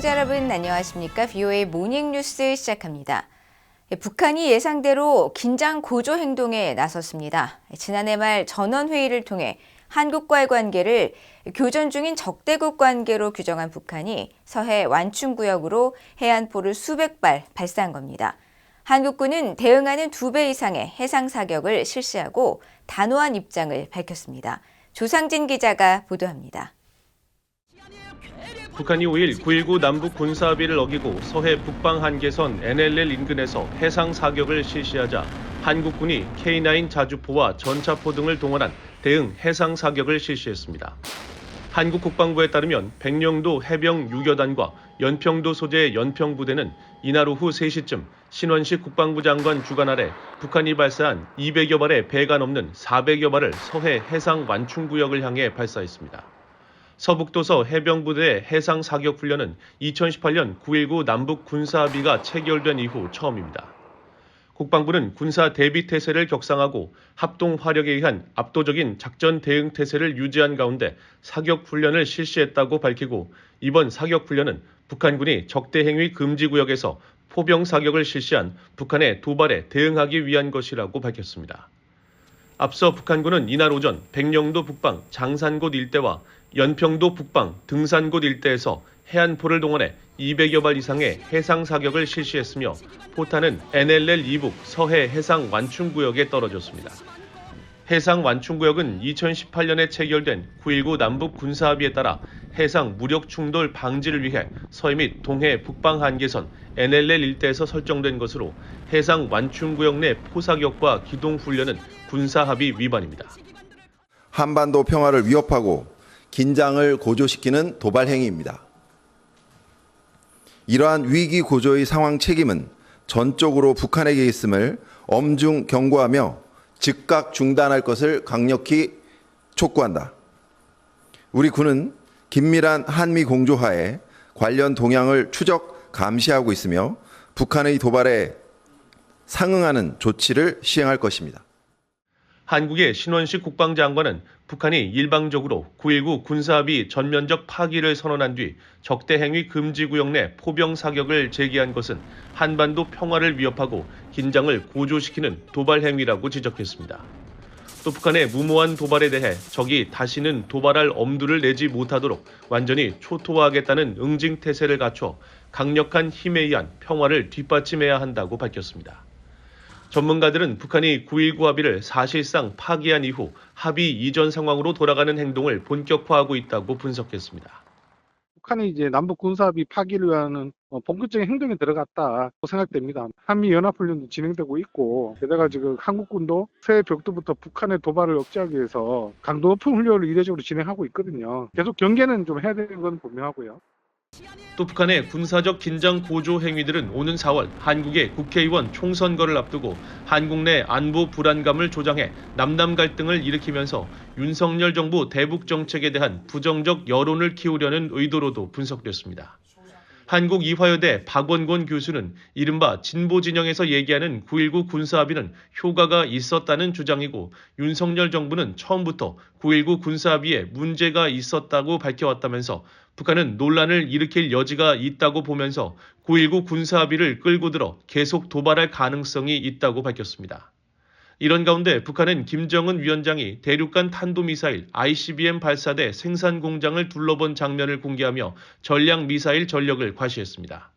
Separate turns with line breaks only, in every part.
시청자 여러분 안녕하십니까? VOA 모닝뉴스 시작합니다. 북한이 예상대로 긴장 고조 행동에 나섰습니다. 지난해 말 전원회의를 통해 한국과의 관계를 교전 중인 적대국 관계로 규정한 북한이 서해 완충구역으로 해안포를 수백 발 발사한 겁니다. 한국군은 대응하는 2배 이상의 해상 사격을 실시하고 단호한 입장을 밝혔습니다. 조상진 기자가 보도합니다.
북한이 5일 9.19 남북 군사합의를 어기고 서해 북방 한계선 NLL 인근에서 해상 사격을 실시하자 한국군이 K9 자주포와 전차포 등을 동원한 대응 해상 사격을 실시했습니다. 한국 국방부에 따르면 백령도 해병 유교단과 연평도 소재의 연평부대는 이날 오후 3시쯤 신원식 국방부 장관 주관 아래 북한이 발사한 200여 발의 배가 넘는 400여 발을 서해 해상 완충구역을 향해 발사했습니다. 서북도서 해병부대의 해상 사격 훈련은 2018년 9.19 남북 군사합의가 체결된 이후 처음입니다. 국방부는 군사 대비 태세를 격상하고 합동 화력에 의한 압도적인 작전 대응 태세를 유지한 가운데 사격 훈련을 실시했다고 밝히고 이번 사격 훈련은 북한군이 적대 행위 금지 구역에서 포병 사격을 실시한 북한의 도발에 대응하기 위한 것이라고 밝혔습니다. 앞서 북한군은 이날 오전 백령도 북방 장산곶 일대와 연평도 북방 등산곶 일대에서 해안포를 동원해 200여 발 이상의 해상 사격을 실시했으며 포탄은 NLL 이북 서해 해상 완충구역에 떨어졌습니다. 해상 완충구역은 2018년에 체결된 9.19 남북 군사합의에 따라 해상 무력 충돌 방지를 위해 서해 및 동해 북방 한계선 NLL 일대에서 설정된 것으로 해상 완충구역 내 포사격과 기동 훈련은 군사합의 위반입니다.
한반도 평화를 위협하고 긴장을 고조시키는 도발 행위입니다. 이러한 위기 고조의 상황 책임은 전적으로 북한에게 있음을 엄중 경고하며 즉각 중단할 것을 강력히 촉구한다. 우리 군은 긴밀한 한미 공조하에 관련 동향을 추적 감시하고 있으며 북한의 도발에 상응하는 조치를 시행할 것입니다.
한국의 신원식 국방장관은 북한이 일방적으로 9.19 군사합의 전면적 파기를 선언한 뒤 적대 행위 금지 구역 내 포병 사격을 제기한 것은 한반도 평화를 위협하고 긴장을 고조시키는 도발 행위라고 지적했습니다. 또 북한의 무모한 도발에 대해 적이 다시는 도발할 엄두를 내지 못하도록 완전히 초토화하겠다는 응징 태세를 갖춰 강력한 힘에 의한 평화를 뒷받침해야 한다고 밝혔습니다. 전문가들은 북한이 9.19 합의를 사실상 파기한 이후 합의 이전 상황으로 돌아가는 행동을 본격화하고 있다고 분석했습니다.
북한이 이제 남북 군사합의 파기를 위한 본격적인 행동에 들어갔다고 생각됩니다. 한미 연합훈련도 진행되고 있고, 게다가 지금 한국군도 서해 벽도부터 북한의 도발을 억제하기 위해서 강도 높은 훈련을 이례적으로 진행하고 있거든요. 계속 경계는 좀 해야 되는 건 분명하고요.
또 북한의 군사적 긴장 고조 행위들은 오는 4월 한국의 국회의원 총선거를 앞두고 한국 내 안보 불안감을 조장해 남남 갈등을 일으키면서 윤석열 정부 대북 정책에 대한 부정적 여론을 키우려는 의도로도 분석됐습니다. 한국이화여대 박원곤 교수는 이른바 진보 진영에서 얘기하는 9.19 군사합의는 효과가 있었다는 주장이고 윤석열 정부는 처음부터 9.19 군사합의에 문제가 있었다고 밝혀왔다면서 북한은 논란을 일으킬 여지가 있다고 보면서 9.19 군사합의를 끌고 들어 계속 도발할 가능성이 있다고 밝혔습니다. 이런 가운데 북한은 김정은 위원장이 대륙간 탄도미사일 ICBM 발사대 생산 공장을 둘러본 장면을 공개하며 전략미사일 전력을 과시했습니다.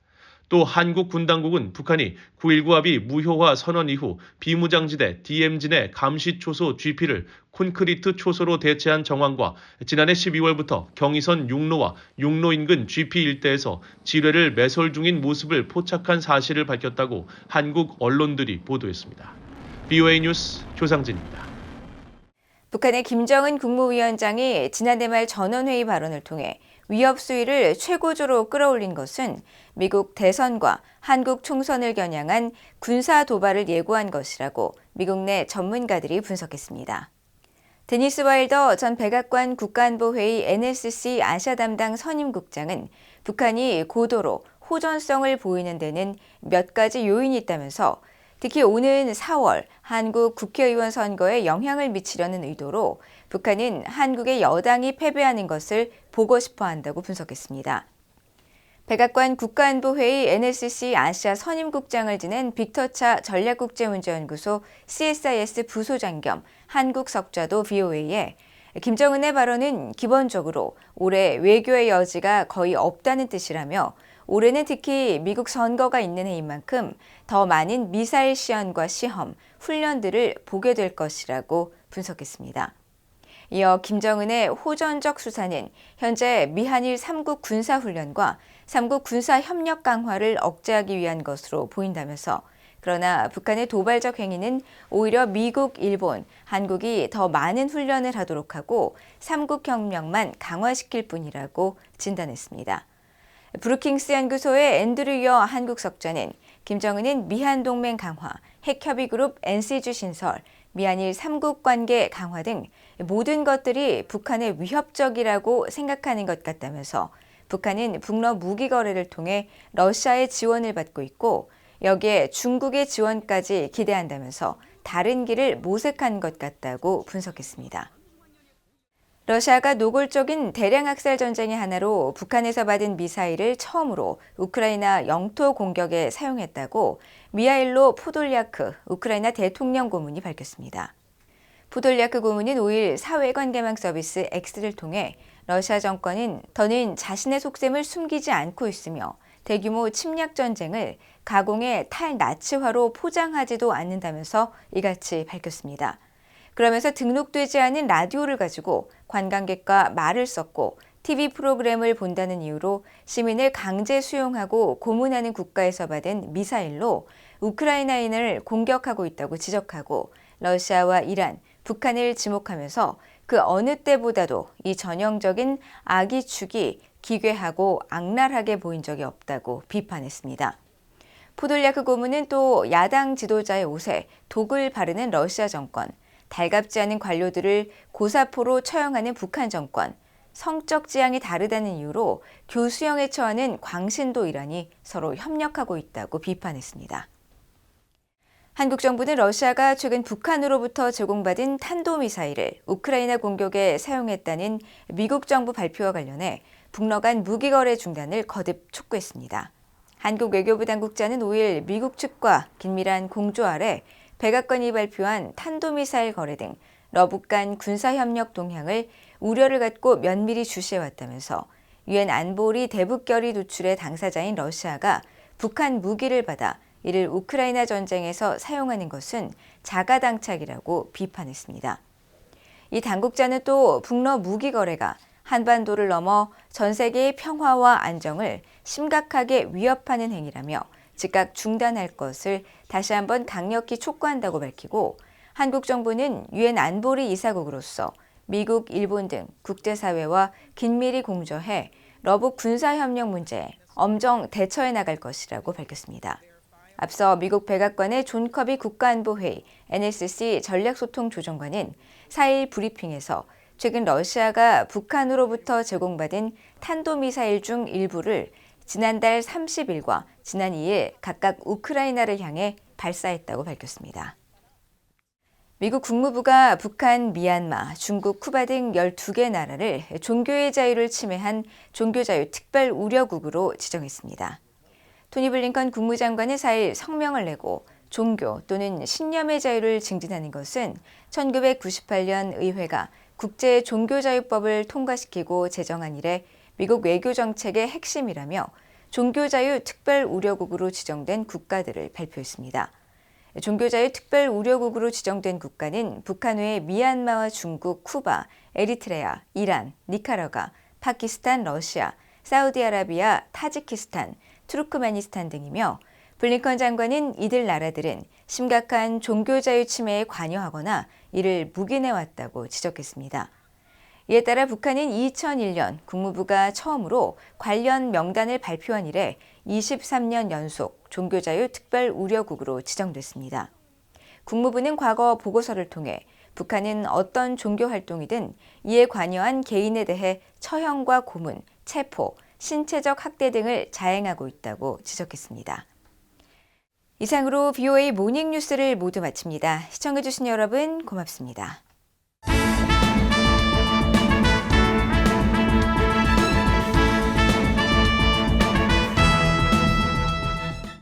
또 한국 군 당국은 북한이 9.19 합의 무효화 선언 이후 비무장지대 DMZ 내 감시초소 GP를 콘크리트 초소로 대체한 정황과 지난해 12월부터 경의선 육로와 육로 인근 GP 일대에서 지뢰를 매설 중인 모습을 포착한 사실을 밝혔다고 한국 언론들이 보도했습니다. VOA 뉴스 조상진입니다.
북한의 김정은 국무위원장이 지난해 말 전원회의 발언을 통해 위협 수위를 최고조로 끌어올린 것은 미국 대선과 한국 총선을 겨냥한 군사 도발을 예고한 것이라고 미국 내 전문가들이 분석했습니다. 데니스 와일더 전 백악관 국가안보회의 NSC 아시아 담당 선임국장은 북한이 고도로 호전성을 보이는 데는 몇 가지 요인이 있다면서 특히 오는 4월 한국 국회의원 선거에 영향을 미치려는 의도로 북한은 한국의 여당이 패배하는 것을 보고 싶어 한다고 분석했습니다. 백악관 국가안보회의 NSC 아시아 선임국장을 지낸 빅터차 전략국제문제연구소 CSIS 부소장 겸 한국 석좌도 VOA에 김정은의 발언은 기본적으로 올해 외교의 여지가 거의 없다는 뜻이라며 올해는 특히 미국 선거가 있는 해인 만큼 더 많은 미사일 시연과 시험, 훈련들을 보게 될 것이라고 분석했습니다. 이어 김정은의 호전적 수사는 현재 미한일 3국 군사훈련과 3국 군사협력 강화를 억제하기 위한 것으로 보인다면서 그러나 북한의 도발적 행위는 오히려 미국, 일본, 한국이 더 많은 훈련을 하도록 하고 3국 협력만 강화시킬 뿐이라고 진단했습니다. 브루킹스 연구소의 앤드류 여 한국 석좌는 김정은은 미한 동맹 강화, 핵협의그룹 NCG 신설, 미한일 3국 관계 강화 등 모든 것들이 북한의 위협적이라고 생각하는 것 같다면서 북한은 북러 무기 거래를 통해 러시아의 지원을 받고 있고 여기에 중국의 지원까지 기대한다면서 다른 길을 모색한 것 같다고 분석했습니다. 러시아가 노골적인 대량 학살 전쟁의 하나로 북한에서 받은 미사일을 처음으로 우크라이나 영토 공격에 사용했다고 미하일로 포돌리아크 우크라이나 대통령 고문이 밝혔습니다. 포돌리아크 고문은 5일 사회관계망 서비스 X를 통해 러시아 정권은 더는 자신의 속셈을 숨기지 않고 있으며 대규모 침략 전쟁을 가공의 탈나치화로 포장하지도 않는다면서 이같이 밝혔습니다. 그러면서 등록되지 않은 라디오를 가지고 관광객과 말을 섞고 TV 프로그램을 본다는 이유로 시민을 강제 수용하고 고문하는 국가에서 받은 미사일로 우크라이나인을 공격하고 있다고 지적하고 러시아와 이란, 북한을 지목하면서 그 어느 때보다도 이 전형적인 악의 축이 기괴하고 악랄하게 보인 적이 없다고 비판했습니다. 포돌리아크 고문은 또 야당 지도자의 옷에 독을 바르는 러시아 정권, 달갑지 않은 관료들을 고사포로 처형하는 북한 정권, 성적 지향이 다르다는 이유로 교수형에 처하는 광신도 이란이 서로 협력하고 있다고 비판했습니다. 한국 정부는 러시아가 최근 북한으로부터 제공받은 탄도미사일을 우크라이나 공격에 사용했다는 미국 정부 발표와 관련해 북러 간 무기 거래 중단을 거듭 촉구했습니다. 한국 외교부 당국자는 5일 미국 측과 긴밀한 공조 아래 백악관이 발표한 탄도미사일 거래 등 러북 간 군사협력 동향을 우려를 갖고 면밀히 주시해왔다면서 유엔 안보리 대북결의 도출의 당사자인 러시아가 북한 무기를 받아 이를 우크라이나 전쟁에서 사용하는 것은 자가당착이라고 비판했습니다. 이 당국자는 또 북러 무기 거래가 한반도를 넘어 전 세계의 평화와 안정을 심각하게 위협하는 행위라며 즉각 중단할 것을 다시 한번 강력히 촉구한다고 밝히고 한국 정부는 유엔 안보리 이사국으로서 미국, 일본 등 국제사회와 긴밀히 공조해 러북 군사협력 문제에 엄정 대처해 나갈 것이라고 밝혔습니다. 앞서 미국 백악관의 존 커비 국가안보회의 NSC 전략소통조정관은 4일 브리핑에서 최근 러시아가 북한으로부터 제공받은 탄도미사일 중 일부를 지난달 30일과 지난 2일 각각 우크라이나를 향해 발사했다고 밝혔습니다. 미국 국무부가 북한, 미얀마, 중국, 쿠바 등 12개 나라를 종교의 자유를 침해한 종교자유 특별우려국으로 지정했습니다. 토니 블링컨 국무장관은 4일 성명을 내고 종교 또는 신념의 자유를 증진하는 것은 1998년 의회가 국제 종교자유법을 통과시키고 제정한 이래 미국 외교정책의 핵심이라며 종교자유 특별우려국으로 지정된 국가들을 발표했습니다. 종교자유 특별우려국으로 지정된 국가는 북한 외에 미얀마와 중국, 쿠바, 에리트레아, 이란, 니카라과, 파키스탄, 러시아, 사우디아라비아, 타지키스탄, 투르크메니스탄 등이며 블링컨 장관은 이들 나라들은 심각한 종교자유 침해에 관여하거나 이를 묵인해왔다고 지적했습니다. 이에 따라 북한은 2001년 국무부가 처음으로 관련 명단을 발표한 이래 23년 연속 종교자유 특별우려국으로 지정됐습니다. 국무부는 과거 보고서를 통해 북한은 어떤 종교 활동이든 이에 관여한 개인에 대해 처형과 고문, 체포, 신체적 학대 등을 자행하고 있다고 지적했습니다. 이상으로 VOA 모닝뉴스를 모두 마칩니다. 시청해주신 여러분 고맙습니다.